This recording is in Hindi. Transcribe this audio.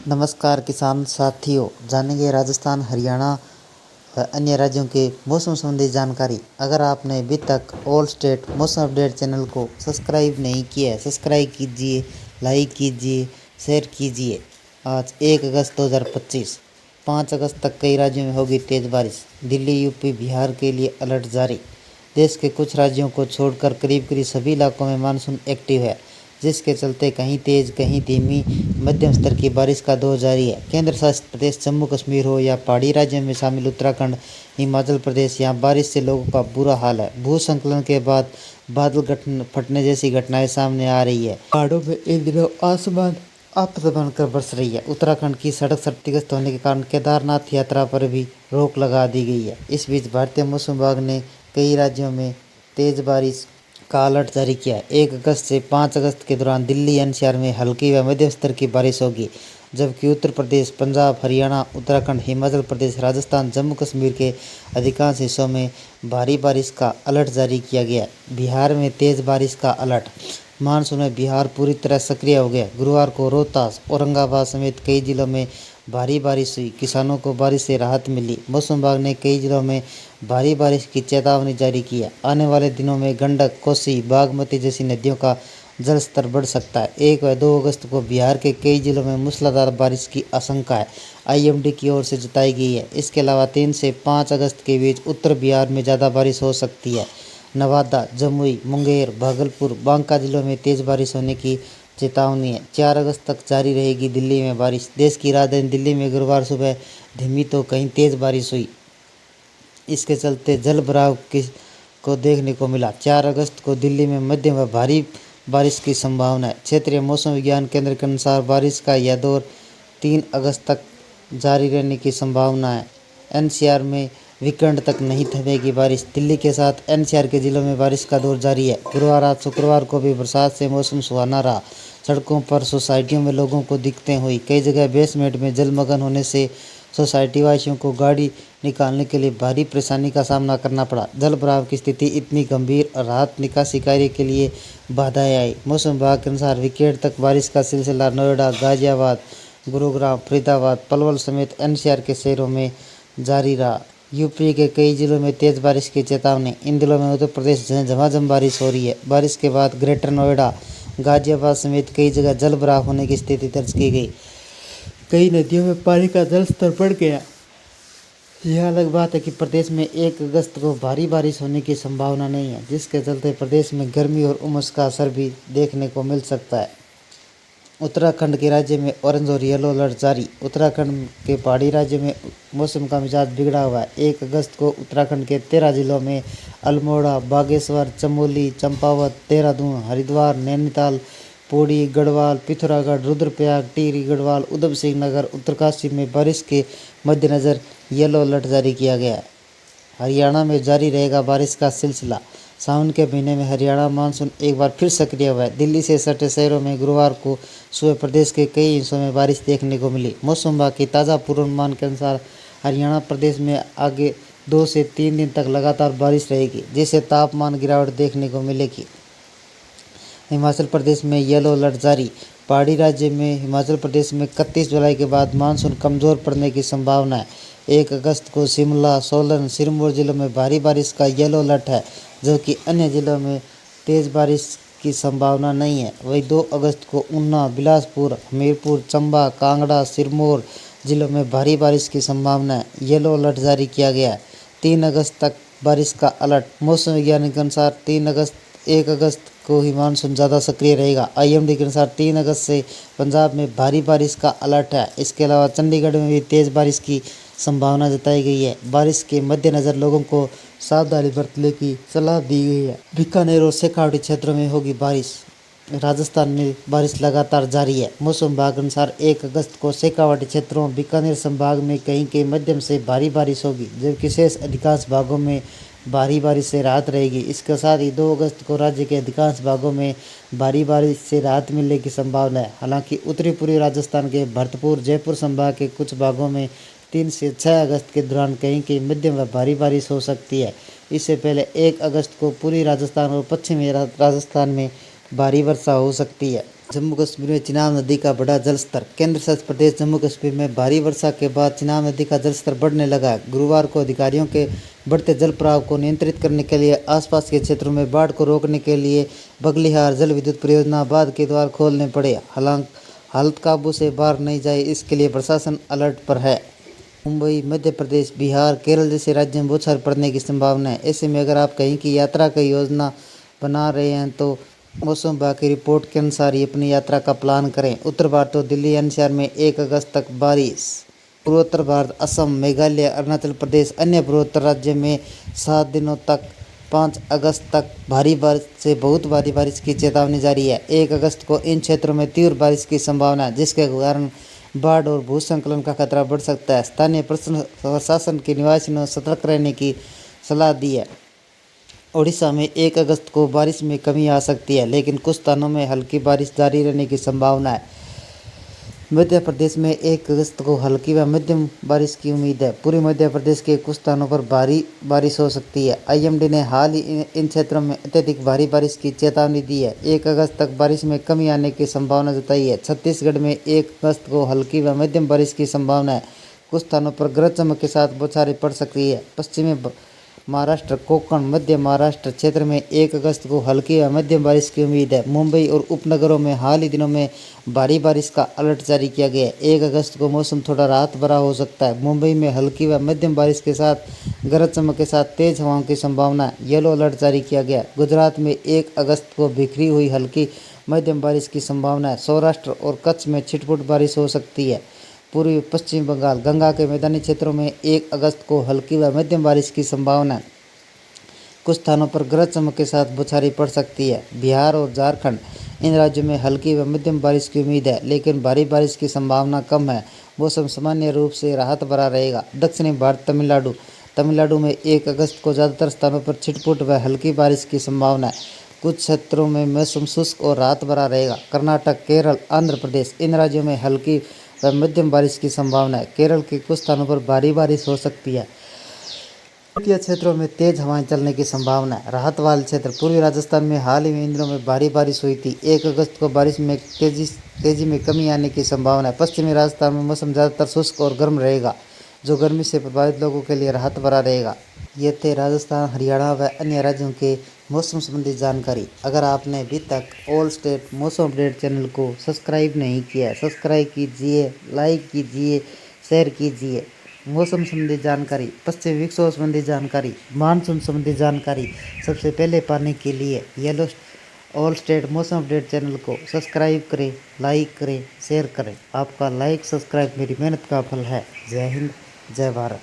नमस्कार किसान साथियों, जानेंगे राजस्थान, हरियाणा व अन्य राज्यों के मौसम संबंधी जानकारी। अगर आपने अभी तक ऑल स्टेट मौसम अपडेट चैनल को सब्सक्राइब नहीं किया है, सब्सक्राइब कीजिए, लाइक कीजिए, शेयर कीजिए। आज 1 अगस्त 2025, 5 अगस्त तक कई राज्यों में होगी तेज़ बारिश। दिल्ली, यूपी, बिहार के लिए अलर्ट जारी। देश के कुछ राज्यों को छोड़कर करीब करीब सभी इलाकों में मानसून एक्टिव है, जिसके चलते कहीं तेज कहीं धीमी मध्यम स्तर की बारिश का दौर जारी है। केंद्र शासित प्रदेश जम्मू कश्मीर हो या पहाड़ी राज्यों में शामिल उत्तराखंड, हिमाचल प्रदेश, यहाँ बारिश से लोगों का बुरा हाल है। भूस्खलन के बाद बादल फटने जैसी घटनाएं सामने आ रही है। पहाड़ों में इन दिनों आसमान आफत बनकर बरस रही है। उत्तराखंड की सड़क क्षतिग्रस्त होने के कारण केदारनाथ यात्रा पर भी रोक लगा दी गई है। इस बीच भारतीय मौसम विभाग ने कई राज्यों में तेज बारिश का अलर्ट जारी किया है। 1 अगस्त से 5 अगस्त के दौरान दिल्ली एनसीआर में हल्की व मध्यम स्तर की बारिश होगी, जबकि उत्तर प्रदेश, पंजाब, हरियाणा, उत्तराखंड, हिमाचल प्रदेश, राजस्थान, जम्मू कश्मीर के अधिकांश हिस्सों में भारी बारिश का अलर्ट जारी किया गया है। बिहार में तेज बारिश का अलर्ट। मानसून में बिहार पूरी तरह सक्रिय हो गया। गुरुवार को रोहतास, औरंगाबाद समेत कई जिलों में भारी बारिश हुई। किसानों को बारिश से राहत मिली। मौसम विभाग ने कई जिलों में भारी बारिश की चेतावनी जारी की है। आने वाले दिनों में गंडक, कोसी, बागमती जैसी नदियों का जल स्तर बढ़ सकता है। 1 व 2 अगस्त को बिहार के कई जिलों में मूसलाधार बारिश की आशंका है, आईएमडी की ओर से जताई गई है। इसके अलावा 3 से 5 अगस्त के बीच उत्तर बिहार में ज़्यादा बारिश हो सकती है। नवादा, जमुई, मुंगेर, भागलपुर, बांका जिलों में तेज बारिश होने की चेतावनी है। 4 अगस्त तक जारी रहेगी दिल्ली में बारिश। देश की राजधानी दिल्ली में गुरुवार सुबह धीमी तो कहीं तेज बारिश हुई। इसके चलते जल भराव को देखने को मिला। 4 अगस्त को दिल्ली में मध्यम व भारी बारिश की संभावना है। क्षेत्रीय मौसम विज्ञान केंद्र के अनुसार बारिश का यह दौर 3 अगस्त तक जारी रहने की संभावना है। एनसीआर में वीकेंड तक नहीं थमेगी बारिश। दिल्ली के साथ एनसीआर के जिलों में बारिश का दौर जारी है। गुरुवार आज शुक्रवार को भी बरसात से मौसम सुहाना रहा। सड़कों पर, सोसाइटियों में लोगों को दिक्कतें हुई। कई जगह बेसमेंट में जलमग्न होने से सोसाइटी वासियों को गाड़ी निकालने के लिए भारी परेशानी का सामना करना पड़ा। जल भराव की स्थिति इतनी गंभीर, राहत निकासी कार्य के लिए बाधाएं आई। मौसम विभाग के अनुसार वीकेंड तक बारिश का सिलसिला नोएडा, गाजियाबाद, गुरुग्राम, फरीदाबाद, पलवल समेत एनसीआर के शहरों में जारी रहा। यूपी के कई जिलों में तेज बारिश की चेतावनी। इन दिनों में उत्तर प्रदेश में झमाझम बारिश हो रही है। बारिश के बाद ग्रेटर नोएडा, गाजियाबाद समेत कई जगह जल भराव होने की स्थिति दर्ज की गई। कई नदियों में पानी का जल स्तर बढ़ गया। यह अलग बात है कि प्रदेश में 1 अगस्त को भारी बारिश होने की संभावना नहीं है, जिसके चलते प्रदेश में गर्मी और उमस का असर भी देखने को मिल सकता है। उत्तराखंड के राज्य में ऑरेंज और येलो अलर्ट जारी। उत्तराखंड के पहाड़ी राज्य में मौसम का मिजाज बिगड़ा हुआ है। 1 अगस्त को उत्तराखंड के 13 जिलों में अल्मोड़ा, बागेश्वर, चमोली, चंपावत, देहरादून, हरिद्वार, नैनीताल, पौड़ी, गढ़वाल, पिथौरागढ़, रुद्रप्रयाग, टिहरी गढ़वाल, उधम सिंह नगर, उत्तरकाशी में बारिश के मद्देनज़र येलो अलर्ट जारी किया गया है। हरियाणा में जारी रहेगा बारिश का सिलसिला। सावन के महीने में हरियाणा मानसून एक बार फिर सक्रिय हुआ है। दिल्ली से सटे शहरों में गुरुवार को सुबह प्रदेश के कई हिस्सों में बारिश देखने को मिली। मौसम विभाग की ताज़ा पूर्वानुमान के अनुसार हरियाणा प्रदेश में आगे 2 से 3 दिन तक लगातार बारिश रहेगी, जिससे तापमान गिरावट देखने को मिलेगी। हिमाचल प्रदेश में येलो अलर्ट जारी। पहाड़ी राज्य में हिमाचल प्रदेश में 31 जुलाई के बाद मानसून कमज़ोर पड़ने की संभावना है। 1 अगस्त को शिमला, सोलन, सिरमौर जिलों में भारी बारिश का येलो अलर्ट है, जबकि अन्य जिलों में तेज़ बारिश की संभावना नहीं है। वहीं 2 अगस्त को ऊना, बिलासपुर, हमीरपुर, चंबा, कांगड़ा, सिरमौर जिलों में भारी बारिश की संभावना है। येलो अलर्ट जारी किया गया है। 3 अगस्त तक बारिश का अलर्ट। मौसम विज्ञान के अनुसार 1 अगस्त को ही मानसून ज़्यादा सक्रिय रहेगा। आईएमडी के अनुसार 3 अगस्त से पंजाब में भारी बारिश का अलर्ट है। इसके अलावा चंडीगढ़ में भी तेज़ बारिश की संभावना जताई गई है। बारिश के मद्देनज़र लोगों को सावधानी बरतने की सलाह दी गई है। बीकानेर और शेखावाटी क्षेत्रों में होगी बारिश। राजस्थान में बारिश लगातार जारी है। मौसम विभाग के अनुसार 1 अगस्त को शेखावाटी क्षेत्रों, बीकानेर संभाग में कहीं कहीं मध्यम से भारी बारिश होगी, जबकि शेष अधिकांश भागों में भारी बारिश से राहत रहेगी। इसके साथ ही 2 अगस्त को राज्य के अधिकांश भागों में भारी बारिश से राहत मिलने की संभावना है। हालांकि उत्तरी पूर्वी राजस्थान के भरतपुर, जयपुर संभाग के कुछ भागों में 3 से 6 अगस्त के दौरान कहीं कहीं मध्यम व भारी बारिश हो सकती है। इससे पहले 1 अगस्त को पूरी राजस्थान और पश्चिमी राजस्थान में भारी वर्षा हो सकती है। जम्मू कश्मीर में चिनाब नदी का बढ़ा जलस्तर। केंद्र शासित प्रदेश जम्मू कश्मीर में भारी वर्षा के बाद चिनाब नदी का जलस्तर बढ़ने लगा है। गुरुवार को अधिकारियों के बढ़ते जल प्रवाह को नियंत्रित करने के लिए आसपास के क्षेत्रों में बाढ़ को रोकने के लिए बगलिहार जल विद्युत परियोजना बांध के द्वार खोलने पड़े। हालांकि हालत काबू से बाहर नहीं जाए, इसके लिए प्रशासन अलर्ट पर है। मुंबई, मध्य प्रदेश, बिहार, केरल जैसे राज्यों में बौछार पड़ने की संभावना है। ऐसे में अगर आप कहीं की यात्रा की योजना बना रहे हैं तो मौसम विभाग की रिपोर्ट के अनुसार ही अपनी यात्रा का प्लान करें। उत्तर भारत और दिल्ली एनसीआर में 1 अगस्त तक बारिश। पूर्वोत्तर भारत, असम, मेघालय, अरुणाचल प्रदेश, अन्य पूर्वोत्तर राज्य में 7 दिनों तक 5 अगस्त तक भारी बारिश से बहुत भारी बारिश की चेतावनी जारी है। 1 अगस्त को इन क्षेत्रों में तीव्र बारिश की संभावना है, जिसके कारण बाढ़ और भूस्खलन का खतरा बढ़ सकता है। स्थानीय प्रशासन के निवासियों ने सतर्क रहने की सलाह दी है। ओडिशा में 1 अगस्त को बारिश में कमी आ सकती है, लेकिन कुछ स्थानों में हल्की बारिश जारी रहने की संभावना है। मध्य प्रदेश में 1 अगस्त को हल्की व मध्यम बारिश की उम्मीद है। पूर्वी मध्य प्रदेश के कुछ स्थानों पर भारी बारिश हो सकती है। आईएमडी ने हाल ही इन क्षेत्रों में अत्यधिक भारी बारिश की चेतावनी दी है। 1 अगस्त तक बारिश में कमी आने की संभावना जताई है। छत्तीसगढ़ में 1 अगस्त को हल्की व मध्यम बारिश की संभावना है। कुछ स्थानों पर गरज चमक के साथ बौछारें पड़ सकती है। पश्चिमी महाराष्ट्र, कोंकण, मध्य महाराष्ट्र क्षेत्र में 1 अगस्त को हल्की व मध्यम बारिश की उम्मीद है। मुंबई और उपनगरों में हाल ही दिनों में भारी बारिश का अलर्ट जारी किया गया है। 1 अगस्त को मौसम थोड़ा राहत भरा हो सकता है। मुंबई में हल्की व मध्यम बारिश के साथ गरज चमक के साथ तेज हवाओं की संभावना है। येलो अलर्ट जारी किया गया। गुजरात में 1 अगस्त को बिखरी हुई हल्की मध्यम बारिश की संभावना है। सौराष्ट्र और कच्छ में छिटपुट बारिश हो सकती है। पूर्वी पश्चिम बंगाल, गंगा के मैदानी क्षेत्रों में 1 अगस्त को हल्की व मध्यम बारिश की संभावना है। कुछ स्थानों पर गरज चमक के साथ बौछारें पड़ सकती है। बिहार और झारखंड, इन राज्यों में हल्की व मध्यम बारिश की उम्मीद है, लेकिन भारी बारिश की संभावना कम है। मौसम सामान्य रूप से राहत भरा रहेगा। दक्षिणी भारत, तमिलनाडु में 1 अगस्त को ज़्यादातर स्थानों पर छिटपुट व हल्की बारिश की संभावना है। कुछ क्षेत्रों में मौसम शुष्क और राहत भरा रहेगा। कर्नाटक, केरल, आंध्र प्रदेश, इन राज्यों में हल्की व मध्यम बारिश की संभावना है। केरल के कुछ स्थानों पर भारी बारिश हो सकती है। तटीय क्षेत्रों में तेज हवाएं चलने की संभावना है। राहत वाले क्षेत्र, पूर्वी राजस्थान में हाल ही में इन दिनों में भारी बारिश हुई थी। 1 अगस्त को बारिश में तेजी में कमी आने की संभावना है। पश्चिमी राजस्थान में मौसम ज़्यादातर शुष्क और गर्म रहेगा, जो गर्मी से प्रभावित लोगों के लिए राहत भरा रहेगा। ये थे राजस्थान, हरियाणा व अन्य राज्यों के मौसम संबंधी जानकारी। अगर आपने अभी तक ऑल स्टेट मौसम अपडेट चैनल को सब्सक्राइब नहीं किया, सब्सक्राइब कीजिए, लाइक कीजिए, शेयर कीजिए। मौसम संबंधी जानकारी, पश्चिमी विक्षोभ संबंधी जानकारी, मानसून संबंधी जानकारी सबसे पहले पाने के लिए येलो ऑल स्टेट मौसम अपडेट चैनल को सब्सक्राइब करें, लाइक करें, शेयर करें। आपका लाइक सब्सक्राइब मेरी मेहनत का फल है। जय हिंद, जय भारत।